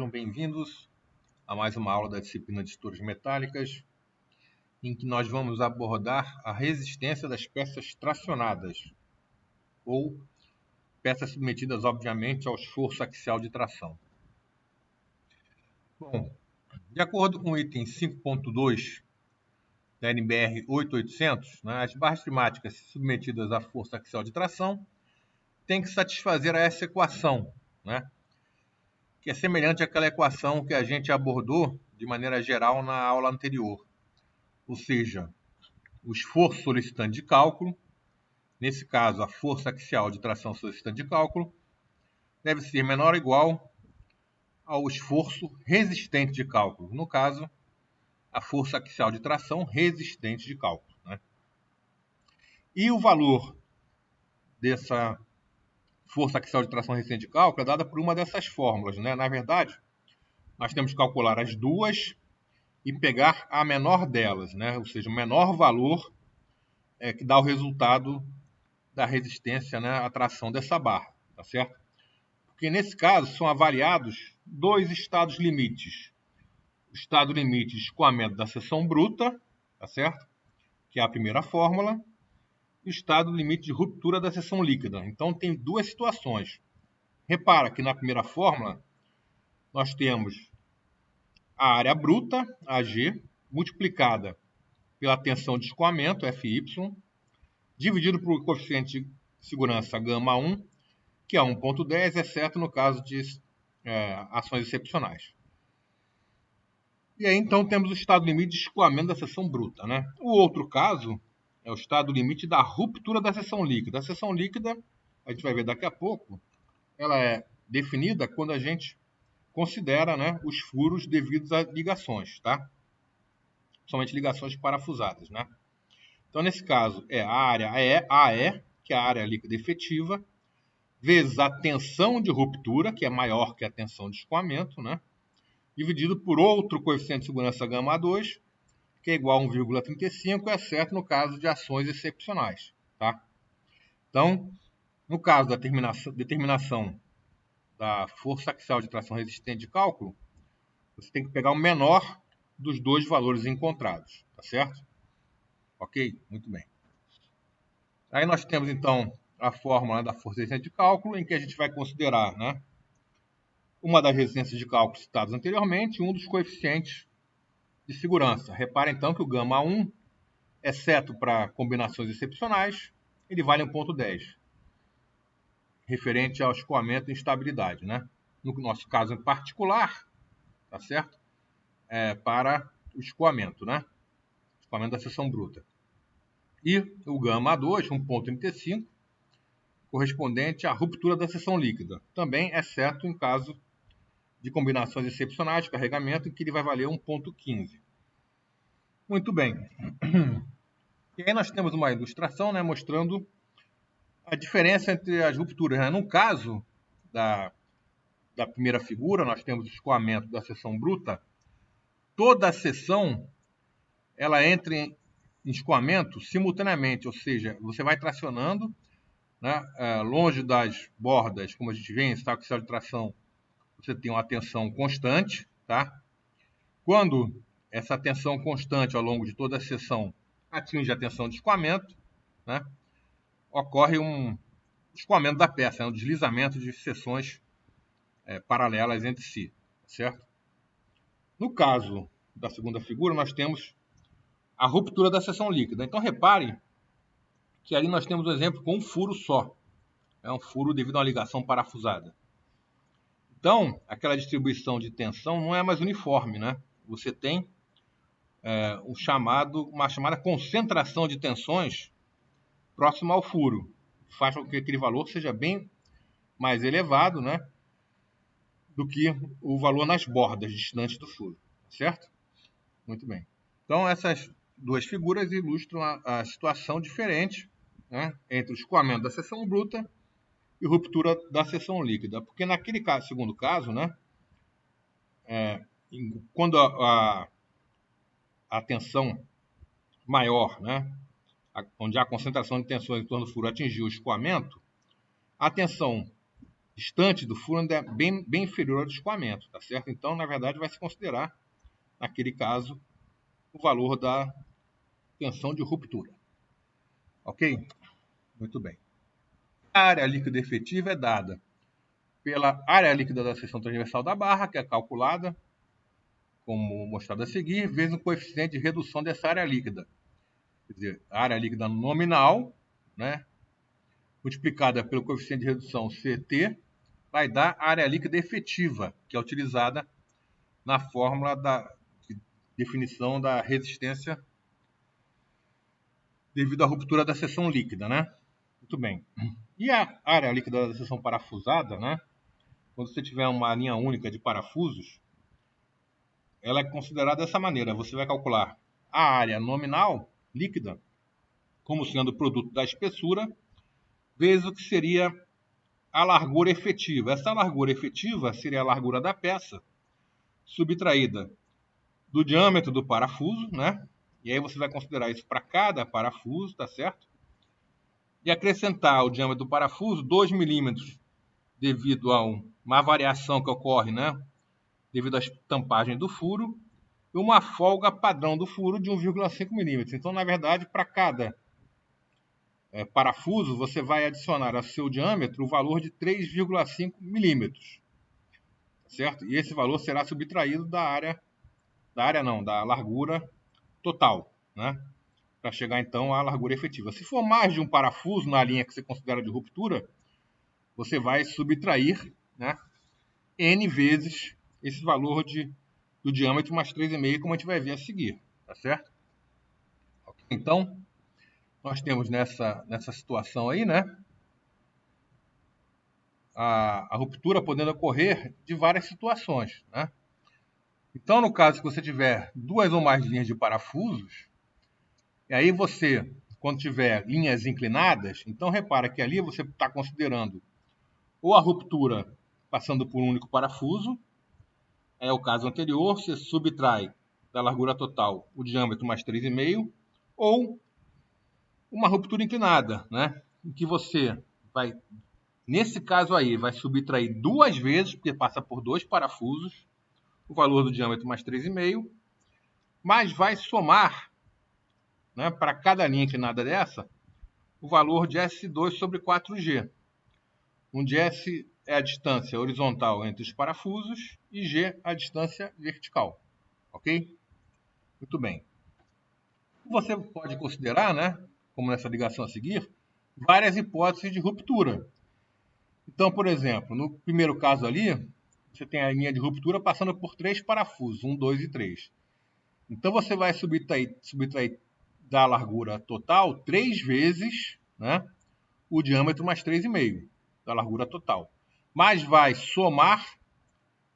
sejam bem-vindos a mais uma aula da disciplina de estruturas metálicas, em que nós vamos abordar a resistência das peças tracionadas, ou peças submetidas, obviamente, ao esforço axial de tração. Bom, de acordo com o item 5.2 da NBR 8800, as barras primáticas submetidas à força axial de tração têm que satisfazer a essa equação, que é semelhante àquela equação que a gente abordou de maneira geral na aula anterior. Ou seja, o esforço solicitante de cálculo, nesse caso a força axial de tração solicitante de cálculo, deve ser menor ou igual ao esforço resistente de cálculo, no caso, a força axial de tração resistente de cálculo. E o valor dessa força axial de tração resistente de cálculo é dada por uma dessas fórmulas. Na verdade, nós temos que calcular as duas e pegar a menor delas, ou seja, o menor valor que dá o resultado da resistência à tração dessa barra, tá certo? Porque nesse caso são avaliados dois estados limites. O estado limite de escoamento da seção bruta, tá certo? Que é a primeira fórmula, e o estado limite de ruptura da seção líquida. Então tem duas situações. Repara que na primeira fórmula nós temos a área bruta, AG, multiplicada pela tensão de escoamento, FY, dividido por coeficiente de segurança γ1, que é 1,10, exceto no caso de ações excepcionais. E aí, então, temos o estado limite de escoamento da seção bruta. O outro caso é o estado limite da ruptura da seção líquida. A seção líquida, a gente vai ver daqui a pouco, ela é definida quando a gente considera os furos devidos a ligações, tá? Somente ligações parafusadas, Então, nesse caso, é a área AE, que é a área líquida efetiva, vezes a tensão de ruptura, que é maior que a tensão de escoamento, dividido por outro coeficiente de segurança γ2, que é igual a 1,35, exceto no caso de ações excepcionais. Tá? Então, no caso da determinação da força axial de tração resistente de cálculo, você tem que pegar o menor dos dois valores encontrados, tá certo? Ok? Muito bem. Aí nós temos, então, a fórmula da força resistente de cálculo, em que a gente vai considerar uma das resistências de cálculo citadas anteriormente, um dos coeficientes de segurança. Repara, então, que o γ1, exceto para combinações excepcionais, ele vale 1,10, referente ao escoamento e instabilidade. No nosso caso em particular, tá certo? Para o escoamento, escoamento da seção bruta. E o γ2, 1,35, correspondente à ruptura da seção líquida, também exceto em caso de combinações excepcionais de carregamento, em que ele vai valer 1,15. Muito bem. E aí nós temos uma ilustração mostrando a diferença entre as rupturas. No caso da primeira figura, nós temos o escoamento da seção bruta. Toda a seção ela entra em escoamento simultaneamente, ou seja, você vai tracionando longe das bordas, como a gente vê em saco axial de tração, você tem uma tensão constante, tá? Quando essa tensão constante ao longo de toda a seção atinge a tensão de escoamento, ocorre um escoamento da peça, um deslizamento de seções paralelas entre si, certo? No caso da segunda figura, nós temos a ruptura da seção líquida. Então, repare que ali nós temos um exemplo com um furo só. É um furo devido a uma ligação parafusada. Então, aquela distribuição de tensão não é mais uniforme, Você tem uma chamada concentração de tensões próxima ao furo. Faz com que aquele valor seja bem mais elevado, do que o valor nas bordas distantes do furo. Certo? Muito bem. Então, essas duas figuras ilustram a situação diferente entre o escoamento da seção bruta e ruptura da seção líquida. Porque naquele caso, segundo caso, quando a tensão maior, onde há a concentração de tensões em torno do furo atingiu o escoamento, a tensão distante do furo ainda é bem inferior ao do escoamento, tá certo? Então, na verdade, vai se considerar, naquele caso, o valor da tensão de ruptura. Ok? Muito bem. A área líquida efetiva é dada pela área líquida da seção transversal da barra, que é calculada, como mostrado a seguir, vezes o coeficiente de redução dessa área líquida. Quer dizer, a área líquida nominal, né, multiplicada pelo coeficiente de redução CT, vai dar a área líquida efetiva, que é utilizada na fórmula de definição da resistência devido à ruptura da seção líquida, né? Muito bem. E a área líquida da seção parafusada, né? Quando você tiver uma linha única de parafusos, ela é considerada dessa maneira. Você vai calcular a área nominal líquida como sendo o produto da espessura vezes o que seria a largura efetiva. Essa largura efetiva seria a largura da peça subtraída do diâmetro do parafuso, né? E aí você vai considerar isso para cada parafuso, tá certo? E acrescentar ao diâmetro do parafuso 2 milímetros devido a uma variação que ocorre, né? Devido à tampagem do furo, e uma folga padrão do furo de 1,5 milímetros. Então, na verdade, para cada parafuso, você vai adicionar ao seu diâmetro o valor de 3,5 milímetros, certo? E esse valor será subtraído da largura total, né? Para chegar então à largura efetiva. Se for mais de um parafuso na linha que você considera de ruptura, você vai subtrair, né, N vezes esse valor do diâmetro mais 3,5, como a gente vai ver a seguir, tá certo? Então, nós temos nessa situação aí, né, a ruptura podendo ocorrer de várias situações, né? Então, no caso que você tiver duas ou mais linhas de parafusos, e aí você, quando tiver linhas inclinadas, então repara que ali você está considerando ou a ruptura passando por um único parafuso, é o caso anterior, você subtrai da largura total o diâmetro mais 3,5, ou uma ruptura inclinada, né? Em que você vai, nesse caso aí, vai subtrair duas vezes, porque passa por dois parafusos, o valor do diâmetro mais 3,5, mas vai somar, né, para cada linha inclinada dessa, o valor de S2 sobre 4G, onde S é a distância horizontal entre os parafusos e G a distância vertical. Ok? Muito bem. Você pode considerar, né, como nessa ligação a seguir, várias hipóteses de ruptura. Então, por exemplo, no primeiro caso ali, você tem a linha de ruptura passando por três parafusos, 1, 2 e 3. Então, você vai subtrair da largura total 3 vezes, né, o diâmetro mais 3,5 da largura total. Mas vai somar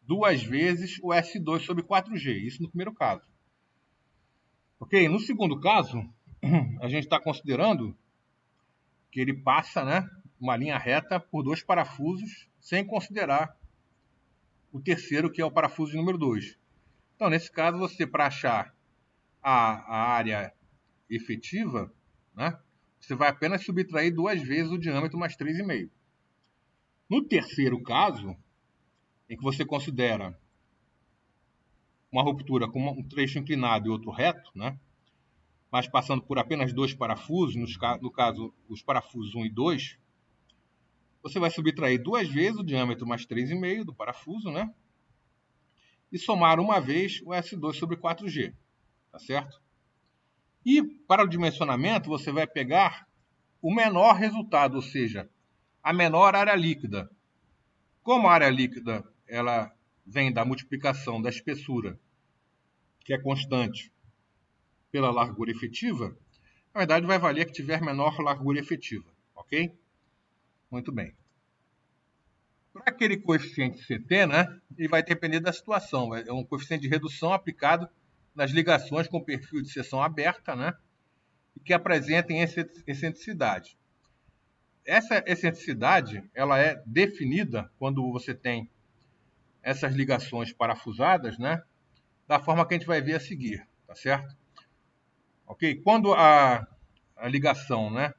duas vezes o S2 sobre 4G. Isso no primeiro caso. Ok? No segundo caso, a gente está considerando que ele passa, né, uma linha reta por dois parafusos, sem considerar o terceiro, que é o parafuso número 2. Então, nesse caso, você, para achar a área efetiva, né, você vai apenas subtrair duas vezes o diâmetro mais 3,5. No terceiro caso, em que você considera uma ruptura com um trecho inclinado e outro reto, né, mas passando por apenas dois parafusos, no caso, os parafusos 1 e 2, você vai subtrair duas vezes o diâmetro mais 3,5 do parafuso, né, e somar uma vez o S2 sobre 4G, tá certo? E para o dimensionamento, você vai pegar o menor resultado, ou seja, a menor área líquida. Como a área líquida ela vem da multiplicação da espessura, que é constante, pela largura efetiva, na verdade vai valer que tiver menor largura efetiva, ok? Muito bem. Para aquele coeficiente CT, né, ele vai depender da situação. É um coeficiente de redução aplicado nas ligações com perfil de seção aberta, né, e que apresentem excentricidade. Essa excentricidade ela é definida quando você tem essas ligações parafusadas, né, da forma que a gente vai ver a seguir, tá certo? Ok? Quando a ligação, né,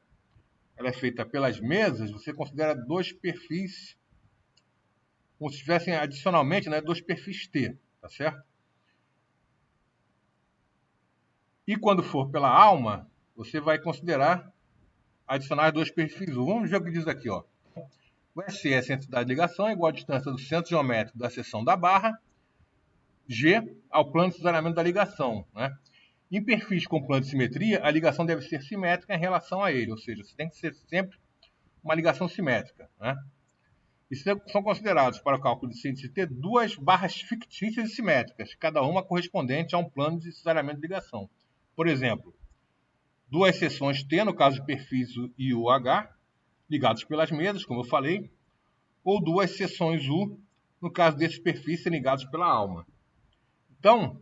ela é feita pelas mesas, você considera dois perfis como se tivessem adicionalmente, né, 2 perfis T, tá certo? E quando for pela alma, você vai considerar adicionar 2 perfis U. Vamos ver o que diz aqui, ó. O SE é a centrosidade de ligação, é igual à distância do centro geométrico da seção da barra, G, ao plano de cesariamento da ligação, né? Em perfis com plano de simetria, a ligação deve ser simétrica em relação a ele, ou seja, você tem que ser sempre uma ligação simétrica, né? E são considerados, para o cálculo de síntese T, 2 barras fictícias e simétricas, cada uma correspondente a um plano de cesariamento de ligação. Por exemplo, 2 seções T, no caso de perfis I U H, ligados pelas mesas, como eu falei, ou 2 seções U, no caso desses perfis serem ligados pela alma. Então,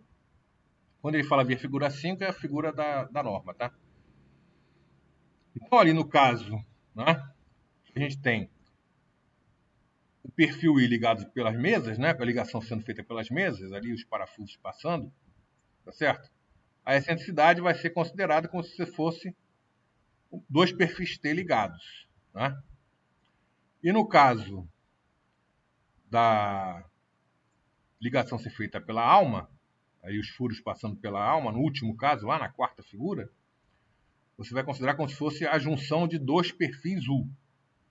quando ele fala via figura 5, é a figura da norma, tá? Então, ali no caso, né, a gente tem o perfil I ligado pelas mesas, né, com a ligação sendo feita pelas mesas, ali os parafusos passando, tá certo? A excentricidade vai ser considerada como se fosse 2 perfis T ligados, né? E no caso da ligação ser feita pela alma, aí os furos passando pela alma, no último caso, lá na quarta figura, você vai considerar como se fosse a junção de 2 perfis U,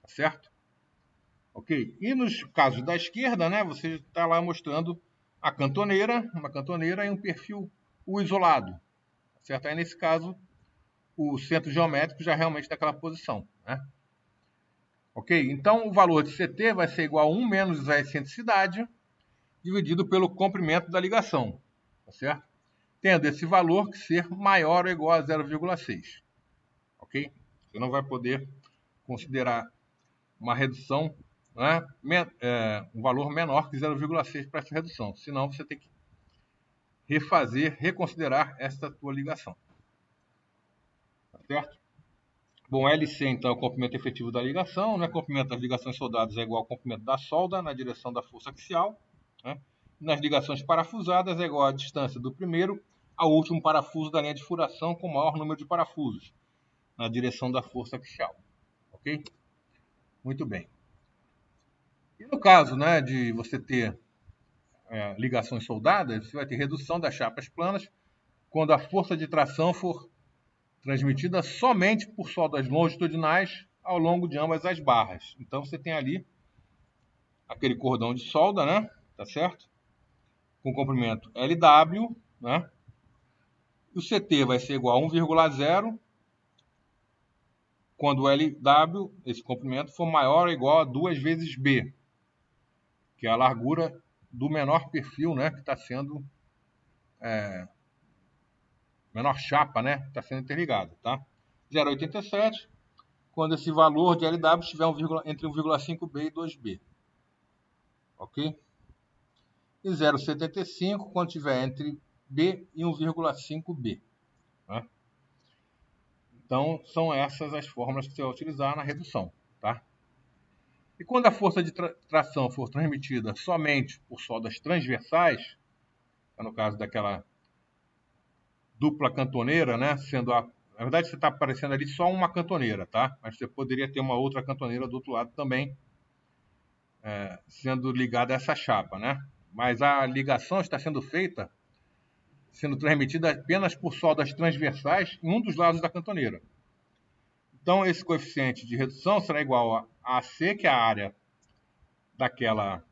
tá certo? Ok? E nos casos da esquerda, né, você está lá mostrando a cantoneira, uma cantoneira e um perfil U isolado, tá certo? Aí nesse caso, o centro geométrico já realmente daquela posição, né? Ok? Então o valor de CT vai ser igual a 1 menos a excentricidade dividido pelo comprimento da ligação, tá certo? Tendo esse valor que ser maior ou igual a 0,6, ok? Você não vai poder considerar uma redução, né, um valor menor que 0,6 para essa redução, senão você tem que reconsiderar essa tua ligação, tá certo? Bom, LC, então, é o comprimento efetivo da ligação, né? O comprimento das ligações soldadas é igual ao comprimento da solda na direção da força axial, né? Nas ligações parafusadas é igual à distância do primeiro ao último parafuso da linha de furação com o maior número de parafusos na direção da força axial, ok? Muito bem. E no caso, né, de você ter ligações soldadas, você vai ter redução das chapas planas quando a força de tração for transmitida somente por soldas longitudinais ao longo de ambas as barras. Então você tem ali aquele cordão de solda, né? Tá certo? Com comprimento LW, né? E o CT vai ser igual a 1,0 quando o LW, esse comprimento, for maior ou igual a 2 vezes B, que é a largura do menor perfil, né? Que está sendo menor chapa, né? Está sendo interligado, tá? 0,87 quando esse valor de LW estiver entre 1,5B e 2B. Ok? E 0,75 quando estiver entre B e 1,5B. Né? Então, são essas as fórmulas que você vai utilizar na redução. Tá? E quando a força de tração for transmitida somente por soldas transversais, no caso daquela dupla cantoneira, né, sendo na verdade, você está aparecendo ali só uma cantoneira, tá? Mas você poderia ter uma outra cantoneira do outro lado também, sendo ligada a essa chapa, né? Mas a ligação está sendo feita, sendo transmitida apenas por soldas transversais em um dos lados da cantoneira. Então, esse coeficiente de redução será igual a AC, que é a área daquela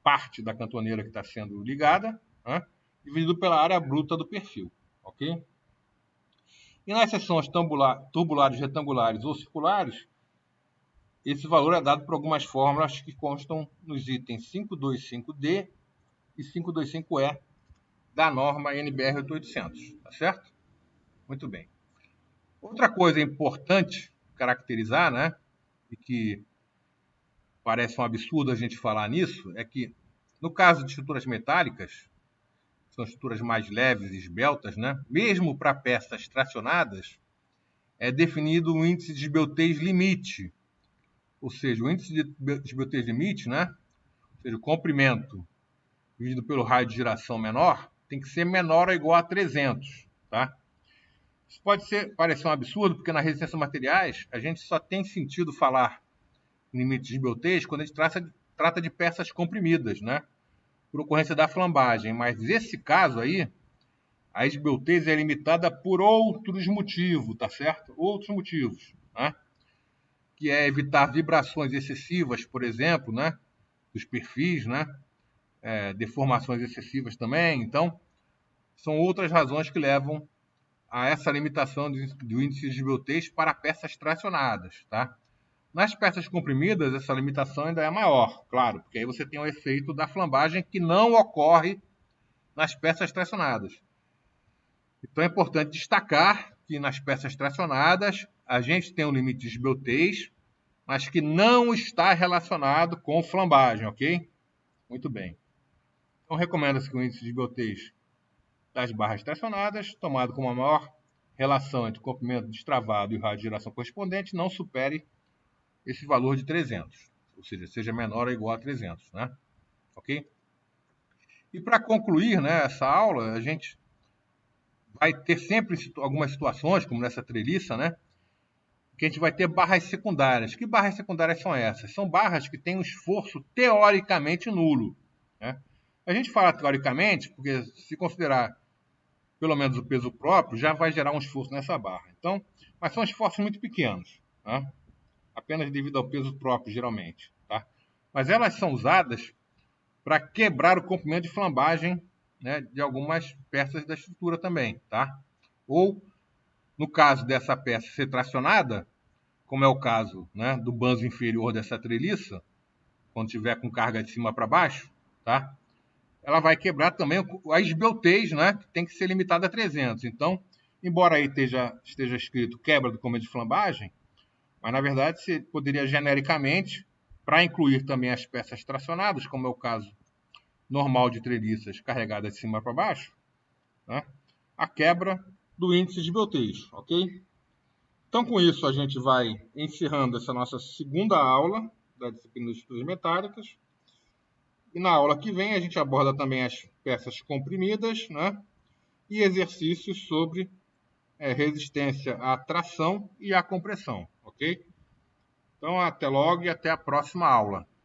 parte da cantoneira que está sendo ligada, né? Dividido pela área bruta do perfil, ok? E nas seções tubulares, retangulares ou circulares, esse valor é dado por algumas fórmulas que constam nos itens 525D e 525E da norma NBR 8800, tá certo? Muito bem. Outra coisa importante caracterizar, né, e que parece um absurdo a gente falar nisso, é que no caso de estruturas metálicas, são estruturas mais leves e esbeltas, né, mesmo para peças tracionadas, é definido o índice de esbeltez limite, ou seja, o índice de esbeltez limite, né, ou seja, o comprimento dividido pelo raio de giração menor, tem que ser menor ou igual a 300, tá? Isso pode parecer um absurdo, porque na resistência a materiais, a gente só tem sentido falar em limite de esbeltez quando a gente trata de peças comprimidas, né? Por ocorrência da flambagem. Mas esse caso aí, a esbeltez é limitada por outros motivos, tá certo? Outros motivos, né? Que é evitar vibrações excessivas, por exemplo, né? Dos perfis, né? Deformações excessivas também. Então, são outras razões que levam a essa limitação do índice de esbeltez para peças tracionadas, tá? Nas peças comprimidas, essa limitação ainda é maior, claro, porque aí você tem o efeito da flambagem que não ocorre nas peças tracionadas. Então é importante destacar que nas peças tracionadas a gente tem um limite de esbeltez, mas que não está relacionado com flambagem, ok? Muito bem. Então recomenda-se que o índice de esbeltez das barras tracionadas, tomado com uma maior relação entre o comprimento destravado e o raio de geração correspondente, não supere esse valor de 300, ou seja, seja menor ou igual a 300, né? Ok? E para concluir, né, essa aula, a gente vai ter sempre algumas situações, como nessa treliça, né, que a gente vai ter barras secundárias. Que barras secundárias são essas? São barras que têm um esforço teoricamente nulo, né? A gente fala teoricamente porque se considerar pelo menos o peso próprio, já vai gerar um esforço nessa barra. Então, mas são esforços muito pequenos, tá? Apenas devido ao peso próprio, geralmente, tá? Mas elas são usadas para quebrar o comprimento de flambagem, né, de algumas peças da estrutura também, tá? Ou, no caso dessa peça ser tracionada, como é o caso, né, do banzo inferior dessa treliça, quando tiver com carga de cima para baixo, tá? Ela vai quebrar também a esbeltez, né, que tem que ser limitada a 300. Então, embora aí esteja escrito quebra do comprimento de flambagem, mas na verdade você poderia genericamente, para incluir também as peças tracionadas, como é o caso normal de treliças carregadas de cima para baixo, né, a quebra do índice de esbeltez, ok? Então, com isso, a gente vai encerrando essa nossa segunda aula da disciplina de estruturas metálicas. E na aula que vem a gente aborda também as peças comprimidas, né, e exercícios sobre resistência à tração e à compressão, ok? Então, até logo e até a próxima aula.